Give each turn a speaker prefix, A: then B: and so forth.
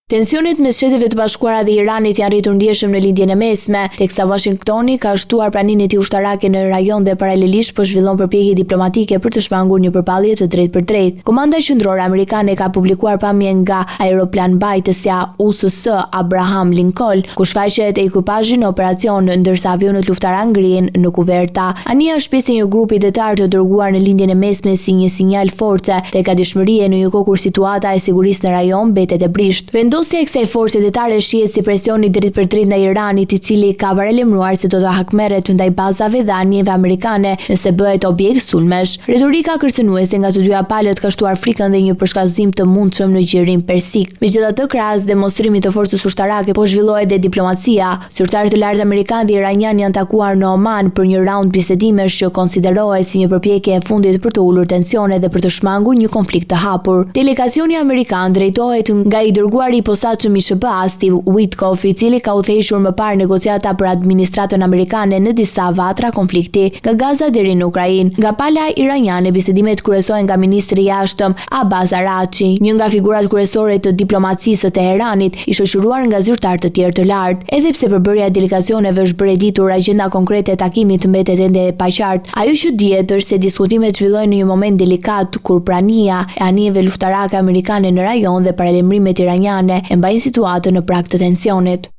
A: Tensionet mes Shtetit të Bashkuara dhe Iranit janë rritur ndjeshëm në lindjen e mesme, teksa Washingtoni ka shtuar praninë e tij ushtarake në rajon dhe paralelisht po zhvillon përpjekje diplomatike për të shmangur një përpallje të drejtë për drejtë. Komanda qendrore amerikane ka publikuar pamje nga aeroplan mbajtësja USS Abraham Lincoln, ku shfaqet ekipazhi në operacion ndërsa avionët luftarak ngrihen në kuverta. Ania është pjesë e një grupi detar të dërguar në lindjen e mesme si një sinjal force tek dëshmëria në një kohë kur situata e sigurisë në rajon mbetet e brisht. Vendosja e kësaj force detare shihet si presioni drejt për drejt ndaj Iranit, i cili ka paralajmëruar se do të hakmerret ndaj bazave dhe anijeve amerikane nëse bëhet objekt sulmesh. Retorika kërcënuese nga të dyja palët ka shtuar frikën dhe një përshkallëzim të mundshëm në gjirin persik. Megjithatë, krahas demonstrimit të forcës ushtarake po zhvillohet dhe diplomacia. Zyrtarët e lartë amerikanë dhe iranian janë takuar në Oman për një raund bisedimesh që konsiderohet si një përpjekje e fundit për të ulur tensione dhe për të shmangur një konflikt të hapur. Delegacioni amerikan drejtohet nga i dërguari i posaçëm i SBA Steve Witkoff, i cili ka udhëhequr më parë negociata për administratën amerikane në disa vatra konflikti, nga Gaza deri në Ukrainë. Nga pala iraniane, bisedimet kryesohen nga ministri i jashtëm Abbas Araghchi, një nga figurat kryesore të diplomacisë së Teheranit, i shoqëruar nga zyrtar të tjerë të lartë. Edhe pse përbërja e delegacioneve është bërë e ditur, agjenda konkrete e takimit mbetet ende e paqartë. Ajo që dihet është se diskutimet zhvillohen në një moment delikat kur prania e anijeve luftarake amerikane në rajon dhe paralajmërimet iraniane e mbajnë situatën në prag të tensionit.